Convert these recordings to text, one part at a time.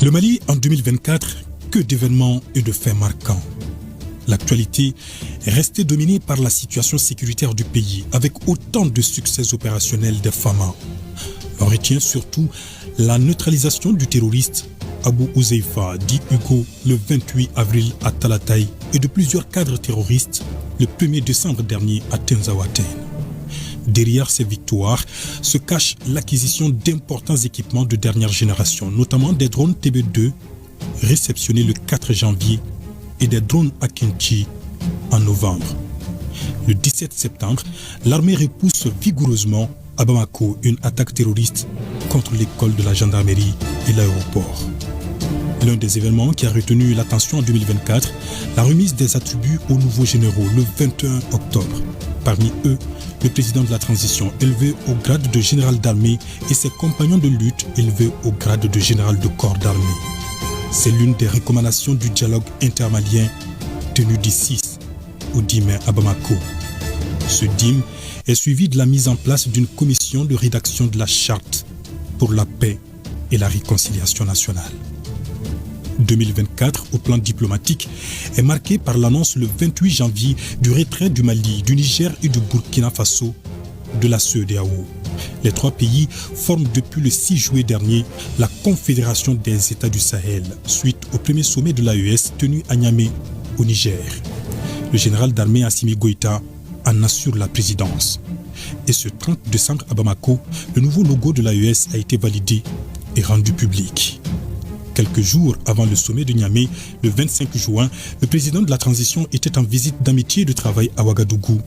Le Mali en 2024, que d'événements et de faits marquants. L'actualité est restée dominée par la situation sécuritaire du pays, avec autant de succès opérationnels des FAMA. On retient surtout la neutralisation du terroriste Abou Ouzeifa, dit Hugo, le 28 avril à Talatay, et de plusieurs cadres terroristes le 1er décembre dernier à Tenzawaten. Derrière ces victoires se cache l'acquisition d'importants équipements de dernière génération, notamment des drones TB2 réceptionnés le 4 janvier et des drones Akinchi en novembre. Le 17 septembre, l'armée repousse vigoureusement à Bamako une attaque terroriste contre l'école de la gendarmerie et l'aéroport. L'un des événements qui a retenu l'attention en 2024, la remise des attributs aux nouveaux généraux le 21 octobre. Parmi eux, le président de la transition élevé au grade de général d'armée et ses compagnons de lutte élevés au grade de général de corps d'armée. C'est l'une des recommandations du dialogue intermalien tenu du 6 au 10 mai à Bamako. Ce DIM est suivi de la mise en place d'une commission de rédaction de la charte pour la paix et la réconciliation nationale. 2024 au plan diplomatique est marqué par l'annonce le 28 janvier du retrait du Mali, du Niger et du Burkina Faso de la CEDEAO. Les trois pays forment depuis le 6 juillet dernier la Confédération des États du Sahel, suite au premier sommet de l'AES tenu à Niamey, au Niger. Le général d'armée Assimi Goïta en assure la présidence. Et ce 30 décembre à Bamako, le nouveau logo de l'AES a été validé et rendu public. Quelques jours avant le sommet de Niamey, le 25 juin, le président de la transition était en visite d'amitié et de travail à Ouagadougou,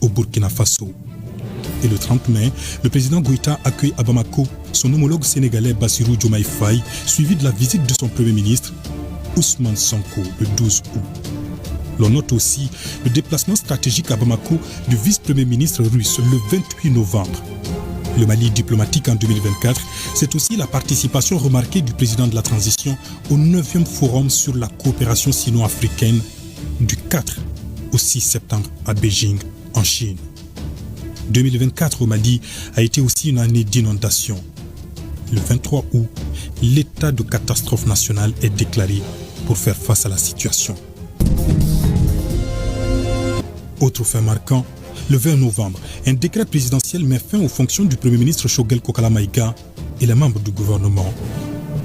au Burkina Faso. Et le 30 mai, le président Goïta accueille à Bamako son homologue sénégalais Bassirou Diomaye Faye, suivi de la visite de son premier ministre, Ousmane Sonko, le 12 août. L'on note aussi le déplacement stratégique à Bamako du vice-premier ministre russe le 28 novembre. Le Mali diplomatique en 2024, c'est aussi la participation remarquée du président de la transition au 9e forum sur la coopération sino-africaine du 4 au 6 septembre à Beijing, en Chine. 2024 au Mali a été aussi une année d'inondation. Le 23 août, l'état de catastrophe nationale est déclaré pour faire face à la situation. Autre fait marquant, le 20 novembre, un décret présidentiel met fin aux fonctions du Premier ministre Choguel Kokala Maïga et les membres du gouvernement.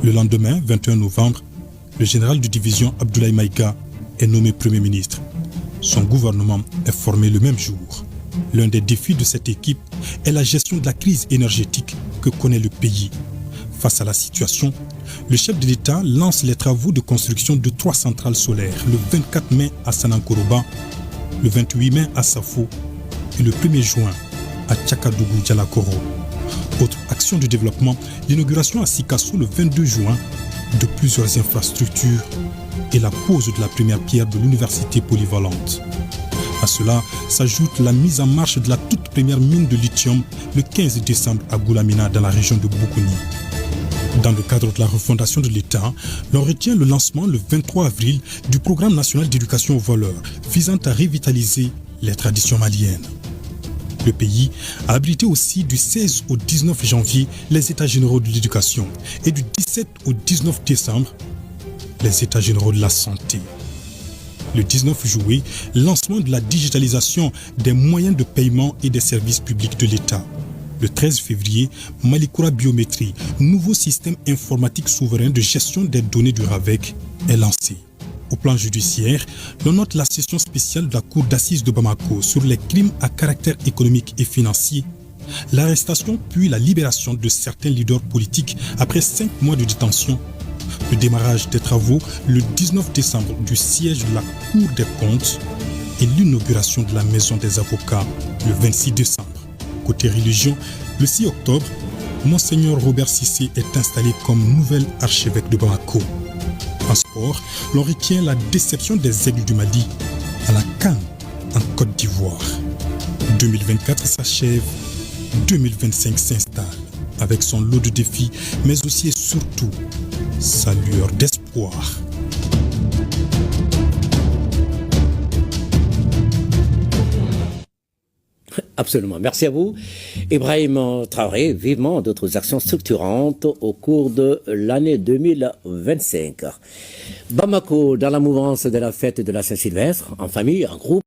Le lendemain, 21 novembre, le général de division Abdoulaye Maïga est nommé Premier ministre. Son gouvernement est formé le même jour. L'un des défis de cette équipe est la gestion de la crise énergétique que connaît le pays. Face à la situation, le chef de l'État lance les travaux de construction de 3 centrales solaires le 24 mai à Sanankoroba, le 28 mai à Safo et le 1er juin à Tchakadougou Dialakoro. Autre action de développement, l'inauguration à Sikasso le 22 juin de plusieurs infrastructures et la pose de la première pierre de l'université polyvalente. À cela s'ajoute la mise en marche de la toute première mine de lithium le 15 décembre à Goulamina dans la région de Boukouni. Dans le cadre de la refondation de l'État, l'on retient le lancement le 23 avril du programme national d'éducation aux valeurs visant à revitaliser les traditions maliennes. Le pays a abrité aussi du 16 au 19 janvier les États généraux de l'éducation et du 17 au 19 décembre les États généraux de la santé. Le 19 juillet, lancement de la digitalisation des moyens de paiement et des services publics de l'État. Le 13 février, Malikoura Biométrie, nouveau système informatique souverain de gestion des données du RAVEC, est lancé. Au plan judiciaire, l'on note la session spéciale de la Cour d'assises de Bamako sur les crimes à caractère économique et financier, l'arrestation puis la libération de certains leaders politiques après 5 mois de détention, le démarrage des travaux le 19 décembre du siège de la Cour des comptes et l'inauguration de la Maison des avocats le 26 décembre. Côté religion, le 6 octobre, Monseigneur Robert Cissé est installé comme nouvel archevêque de Bamako. En sport, l'on retient la déception des Aigles du Mali à la CAN en Côte d'Ivoire. 2024 s'achève, 2025 s'installe avec son lot de défis, mais aussi et surtout sa lueur d'espoir. Absolument. Merci à vous. Ibrahim Traoré, vivement d'autres actions structurantes au cours de l'année 2025. Bamako, dans la mouvance de la fête de la Saint-Sylvestre, en famille, en groupe.